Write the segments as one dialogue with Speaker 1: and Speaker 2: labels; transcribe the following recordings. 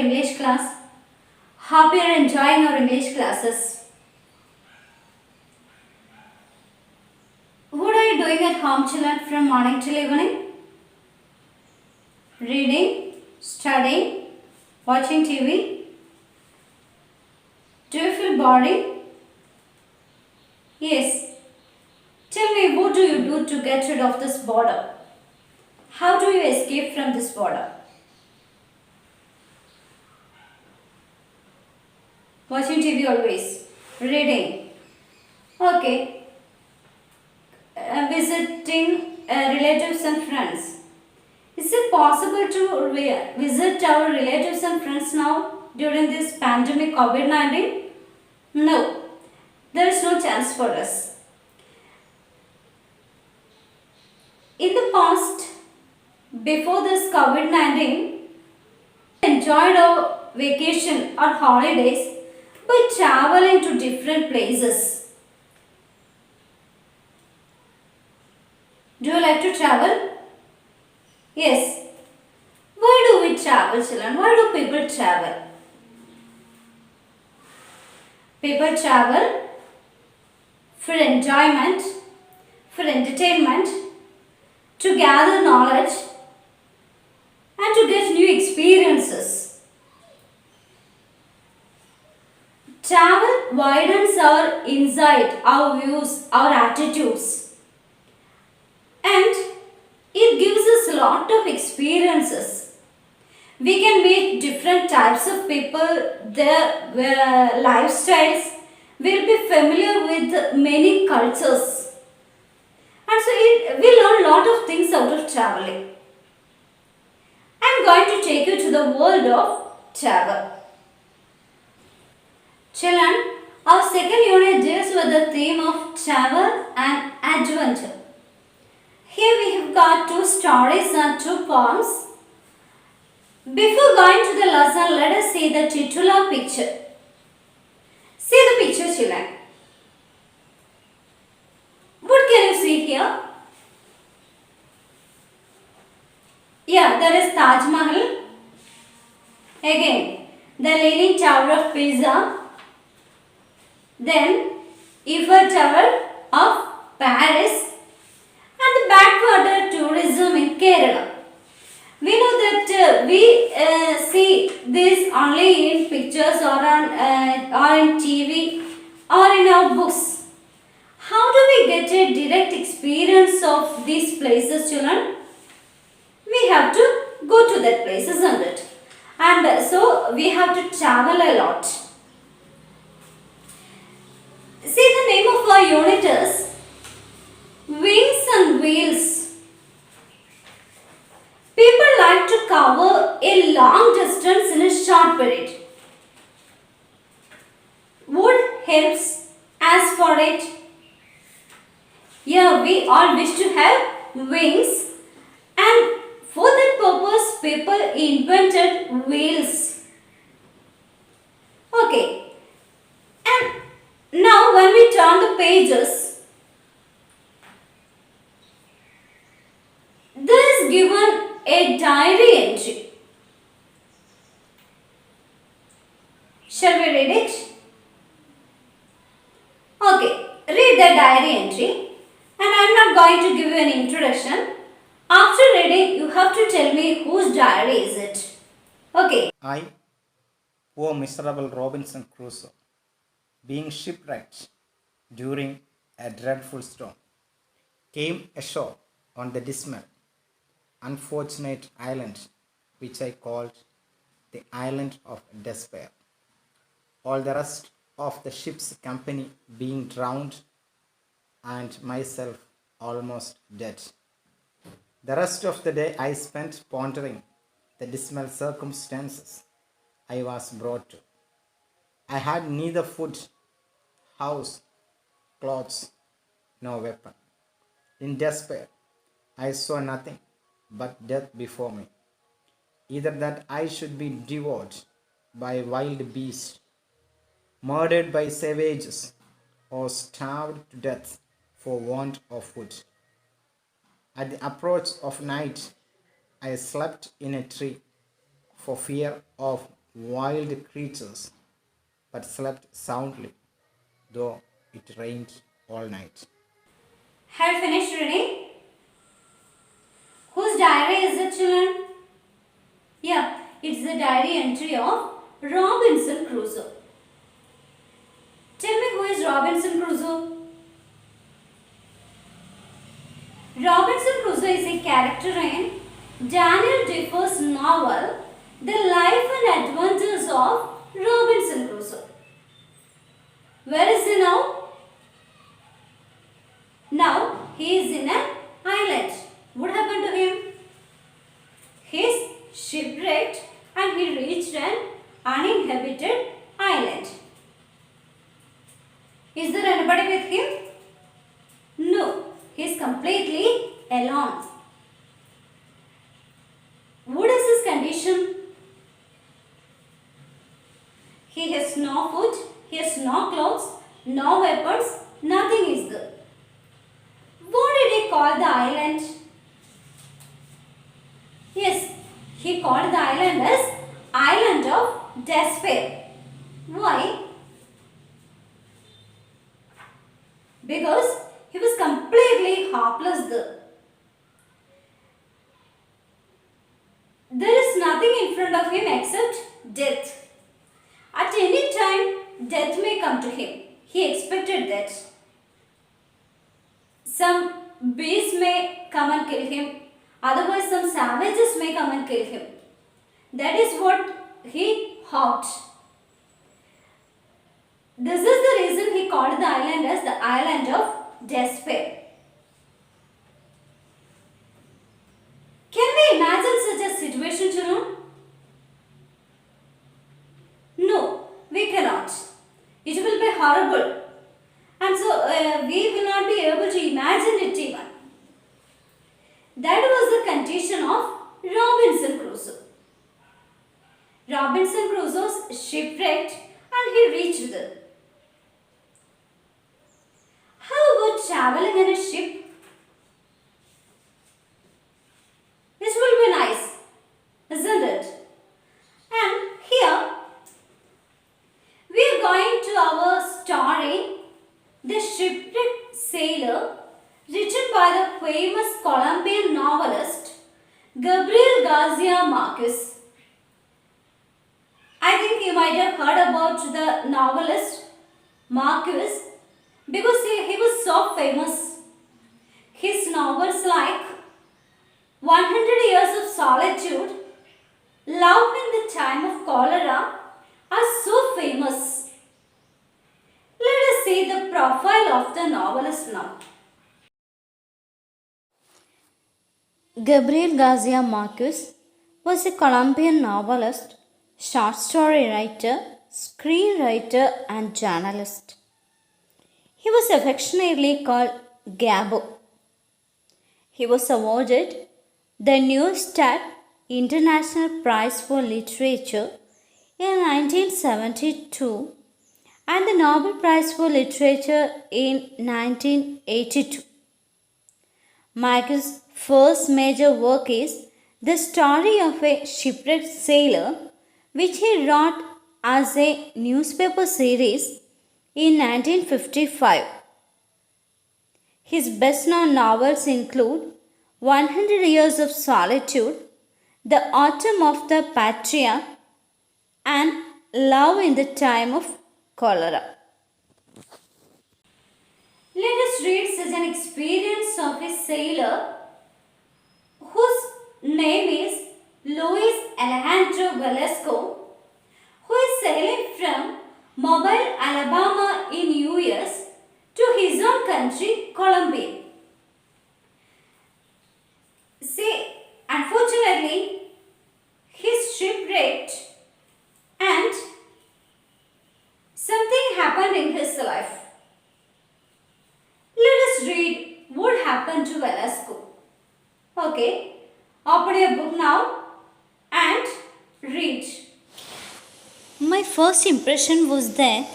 Speaker 1: English class. Hope you are enjoying our English classes. What are you doing at home, children, from morning till evening? Reading, studying, watching TV. Do you feel boring? Yes. Tell me, what do you do to get rid of this boredom? How do you escape from this boredom? Watching TV always. Reading. Okay. Visiting relatives and friends. Is it possible to visit our relatives and friends now during this pandemic COVID-19? No. There is no chance for us. In the past, before this COVID-19, we enjoyed our vacation or holidays by traveling to different places. Do you like to travel? Yes. Why do we travel, children? Why do people travel? People travel for enjoyment, for entertainment, to gather knowledge and to get new experiences. Travel widens our insight, our views, our attitudes, and it gives us a lot of experiences. We can meet different types of people, their lifestyles. We'll be familiar with many cultures. And so we learn a lot of things out of traveling. I'm going to take you to the world of travel. Children, our second unit deals with the theme of travel and adventure. Here we have got two stories and two poems. Before going to the lesson, let us see the titular picture. See the picture, children. What can you see here? Yeah, there is Taj Mahal. Again, the Leaning Tower of Pisa. Then, Eiffel Tower of Paris. And the backwater tourism in Kerala. We know that we see this only in pictures or in TV or in our books. How do we get a direct experience of these places, children? We have to go to that place, isn't it? And so we have to travel a lot. See, the name of our unit is Wings and Wheels. People like to cover a long distance in a short period. Wood helps as for it. Here we all wish to have wings, and for that purpose people invented wheels. Okay. And now when we turn the pages, there is given a diary entry. Shall we read it? Okay, read the diary entry, and I am not going to give you an introduction. After reading, you have to tell me whose diary is it. Okay.
Speaker 2: I, poor miserable Robinson Crusoe, being shipwrecked during a dreadful storm, came ashore on the dismal, unfortunate island which I called the Island of Despair, all the rest of the ship's company being drowned and myself almost dead. The rest of the day I spent pondering the dismal circumstances I was brought to. I had neither food, house, clothes, nor weapon. In despair, I saw nothing but death before me. Either that I should be devoured by wild beasts, murdered by savages, or starved to death for want of food. At the approach of night, I slept in a tree for fear of wild creatures, but slept soundly, though it rained all night.
Speaker 1: Have you finished reading? Whose diary is it, children? Yeah, it's the diary entry of Robinson Crusoe. Tell me, who is Robinson Crusoe? Robinson Crusoe is a character in Daniel Defoe's novel The Life and Adventures of Robinson Crusoe. Where is he now? Now he is in an island. What happened to him? He is shipwrecked and he reached an uninhabited island. Is there anybody with him? No, he is completely alone. What is his condition? He has no food, he has no clothes, no weapons, nothing is there. What did he call the island? Yes, he called the island as Island of Despair. Why? Because he was completely helpless there. There is nothing in front of him except death. At any time, death may come to him. He expected that. Some beasts may come and kill him. Otherwise, some savages may come and kill him. That is what he hoped. This is the reason he called the island as the Island of Despair. Can we imagine such a situation, children? No, we cannot. It will be horrible. And so we will not be able to imagine it even. That was the condition of Robinson Crusoe. Robinson Crusoe shipwrecked and he reached there. How about traveling in a ship? It will be nice, isn't it? And here we are going to our story, The Shipwrecked Sailor, written by the famous Colombian novelist Gabriel Garcia Marquez. I think you might have heard about the novelist Marquez because he was so famous. His novels like 100 Years of Solitude, Love in the Time of Cholera are so famous. Let us see the profile of the novelist now. Gabriel Garcia Marquez was a Colombian novelist, short story writer, screenwriter, and journalist. He was affectionately called Gabo. He was awarded the Neustadt International Prize for Literature in 1972 and the Nobel Prize for Literature in 1982. Marquez's first major work is The Story of a Shipwrecked Sailor, which he wrote as a newspaper series in 1955. His best-known novels include 100 Years of Solitude, The Autumn of the Patria, and Love in the Time of Cholera. Let us read such an experience of a sailor whose name is Luis Alejandro Velasco, who is sailing from Mobile, Alabama in US to his own country, Colombia. See, unfortunately, he's shipwrecked and something happened in his life. Let us read what happened to Velasco. Okay, open your book now and read. My first impression was that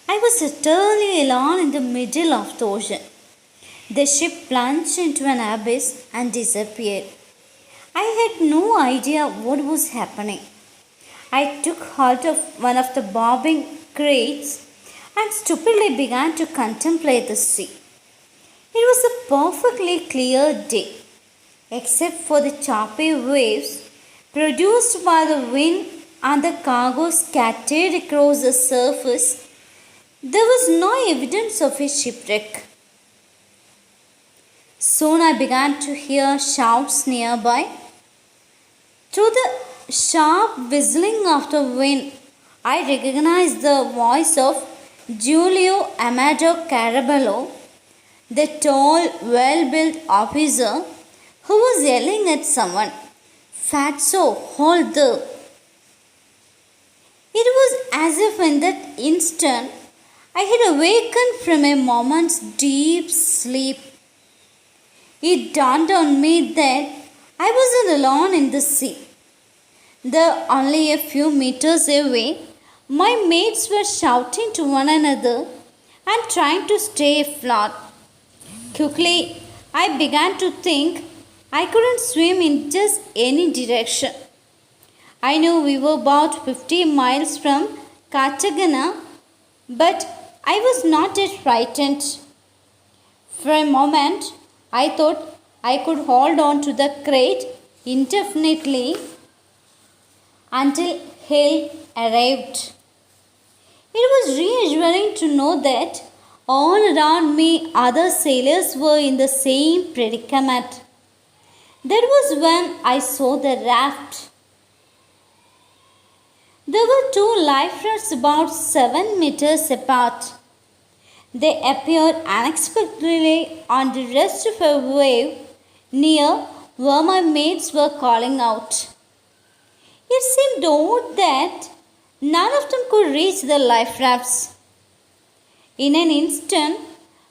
Speaker 1: I was utterly alone in the middle of the ocean. The ship plunged into an abyss and disappeared. I had no idea what was happening. I took hold of one of the bobbing crates and stupidly began to contemplate the sea. It was a perfectly clear day, except for the choppy waves produced by the wind and the cargo scattered across the surface. There was no evidence of a shipwreck. Soon I began to hear shouts nearby. Through the sharp whistling of the wind, I recognized the voice of Giulio Amado Caraballo, the tall, well built officer who was yelling at someone, "Fatso, hold there!" It was as if in that instant I had awakened from a moment's deep sleep. It dawned on me that I wasn't alone in the sea. Though only a few meters away, my mates were shouting to one another and trying to stay afloat. Quickly, I began to think I couldn't swim in just any direction. I knew we were about 50 miles from Cartagena, but I was not yet frightened. For a moment, I thought I could hold on to the crate indefinitely until help arrived. It was reassuring to know that all around me other sailors were in the same predicament. That was when I saw the raft. There were two life rafts about 7 meters apart. They appeared unexpectedly on the rest of a wave near where my mates were calling out. It seemed odd that none of them could reach the life rafts. In an instant,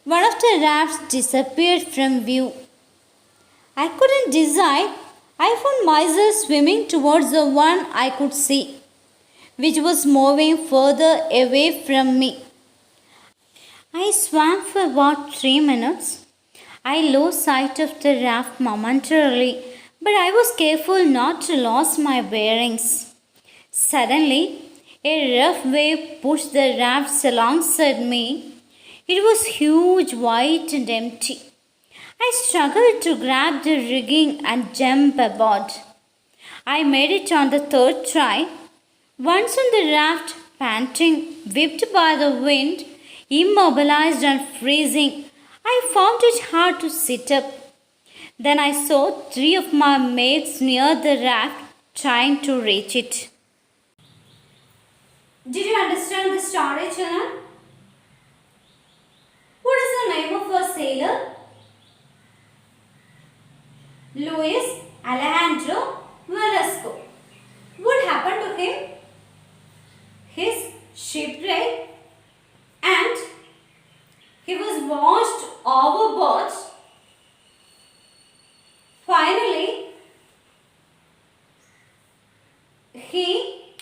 Speaker 1: one of the rafts disappeared from view. I couldn't decide. I found myself swimming towards the one I could see, which was moving further away from me. I swam for about 3 minutes. I lost sight of the raft momentarily, but I was careful not to lose my bearings. Suddenly, a rough wave pushed the raft alongside me. It was huge, white, and empty. I struggled to grab the rigging and jump aboard. I made it on the third try. Once on the raft, panting, whipped by the wind, immobilized and freezing, I found it hard to sit up. Then I saw three of my mates near the raft trying to reach it. Did you understand the story, children? What is the name of a sailor? Luis Alejandro Velasco. What happened to him? His shipwreck and he was washed overboard. Finally, he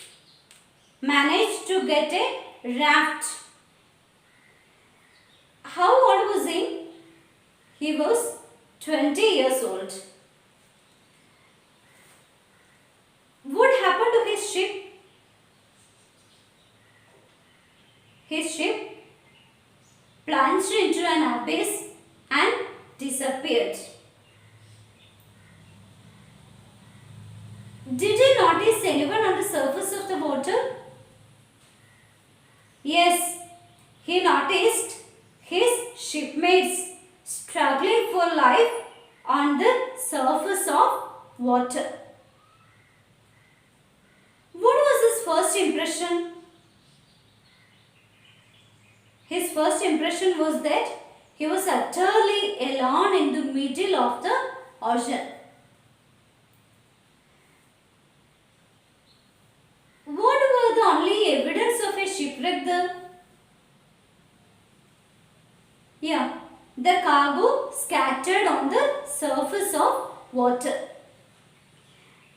Speaker 1: managed to get a raft. How old was he? He was 20 years old. What happened to his ship? His ship plunged into an abyss and disappeared. Did you notice anyone on the surface of the water? Yes, he noticed his shipmates struggling for life on the surface of water. What was his first impression? His first impression was that he was utterly alone in the middle of the ocean. What were the only evidence of a shipwreck there? Yeah, the cargo scattered on the surface of water.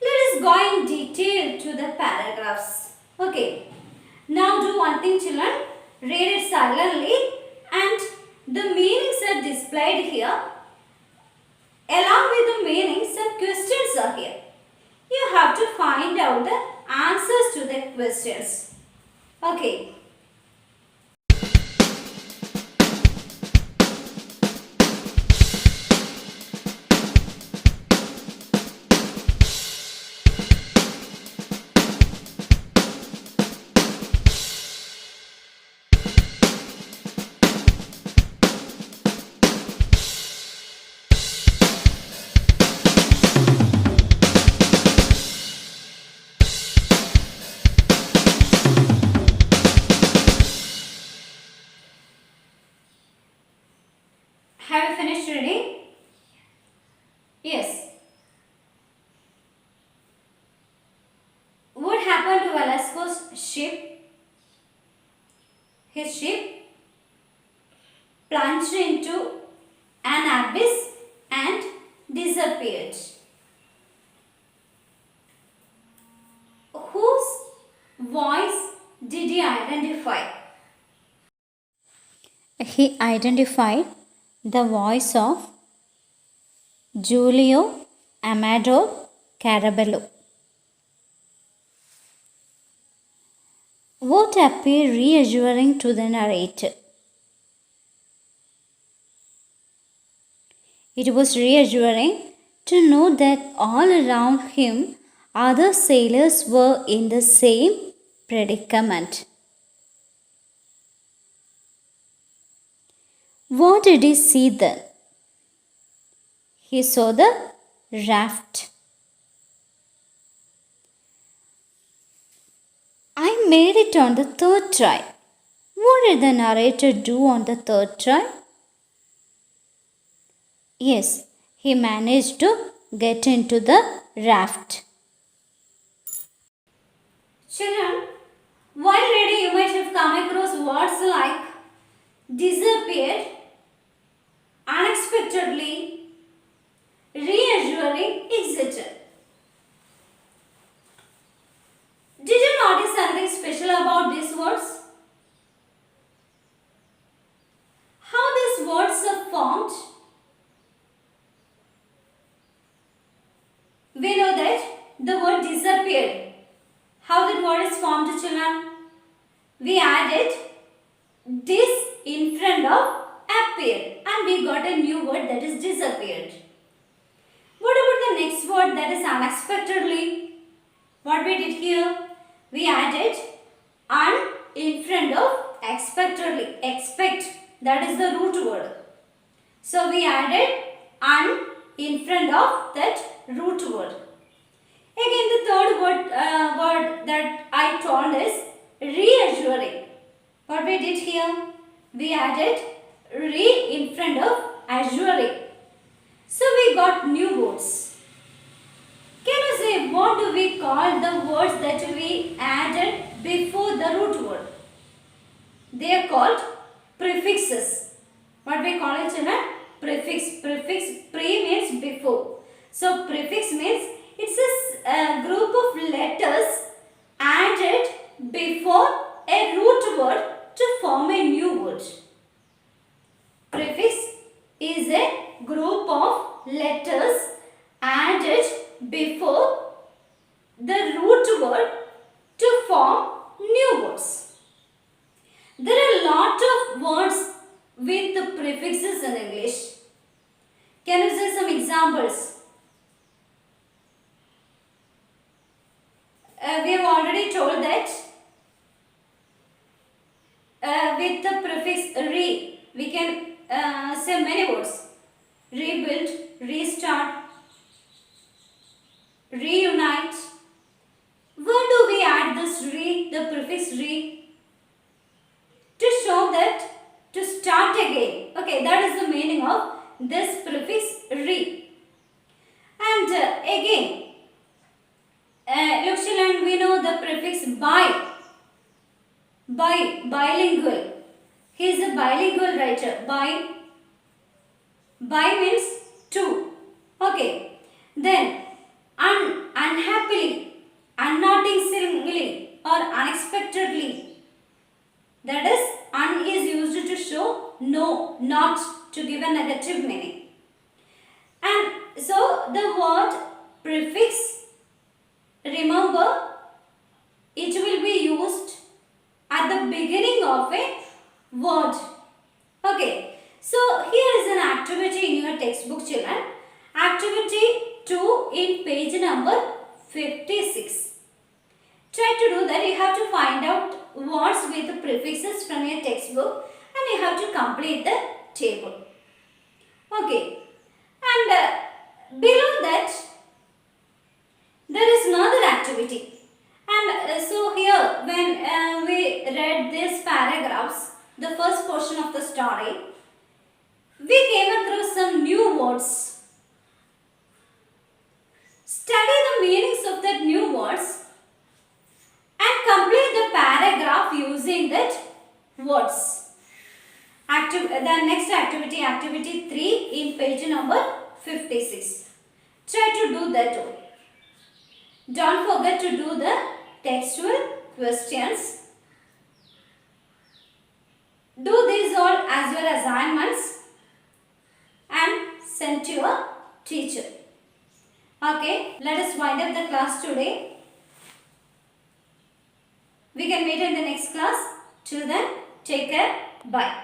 Speaker 1: Let us go in detail to the paragraphs. Okay, now do one thing, children. Read it silently and the meanings are displayed here. Along with the meanings, some questions are here. You have to find out the answers to the questions. Okay. Have you finished reading? Yes. What happened to Velasco's ship? His ship plunged into an abyss and disappeared. Whose voice did he identify?
Speaker 3: He identified the voice of Giulio Amador Carabello. What appeared reassuring to the narrator? It was reassuring to know that all around him other sailors were in the same predicament. What did he see then? He saw the raft. I made it on the third try. What did the narrator do on the third try? Yes, he managed to get into the raft.
Speaker 1: Children, while reading you might have come across words like disappeared, unexpectedly, reassuring, etc. Did you notice something special about these words? How these words are formed? We know that the word disappeared. How that word is formed, children? We added this in front of appeared and we got a new word that is disappeared. What about the next word that is unexpectedly? What we did here? We added un in front of expectedly. Expect, that is the root word. So we added un in front of that root word. Again, the third word that I told is reassuring. What we did here? We added re in front of assuring. So we got new words. Can you say what do we call the words that we added before the root word? They are called prefixes. What we call it, children? Prefix. Prefix, pre means before. So prefix means it's a group of letters added before a root word to form a new word. Prefix is a group of letters added before the root word to form new words. There are a lot of words with the prefixes in English. Can you say some examples? We have already told that with the prefix re, we can say many words. Rebuild, restart, reunite. Where do we add this re, the prefix re? To show that to start again. Okay, that is the meaning of this prefix re. And again, look children, we know the prefix bi. Bilingual. He is a bilingual writer. Bi means two. Okay. Then unhappily, unnoticingly or unexpectedly. That is, un is used to show no, not, to give a negative meaning. And so the word prefix, remember, at the beginning of a word. Okay, so here is an activity in your textbook, children. Activity 2 in page number 56. Try to do that. You have to find out words with prefixes from your textbook and you have to complete the table. Okay, and below that there is another activity. And so here when we read these paragraphs, the first portion of the story, we came across some new words. Study the meanings of that new words and complete the paragraph using that words. The next activity, activity 3 in page number 56. Try to do that too. Don't forget to do the textual questions. Do these all as your assignments and send to your teacher. Okay, let us wind up the class today. We can meet in the next class. Till then, take care. Bye.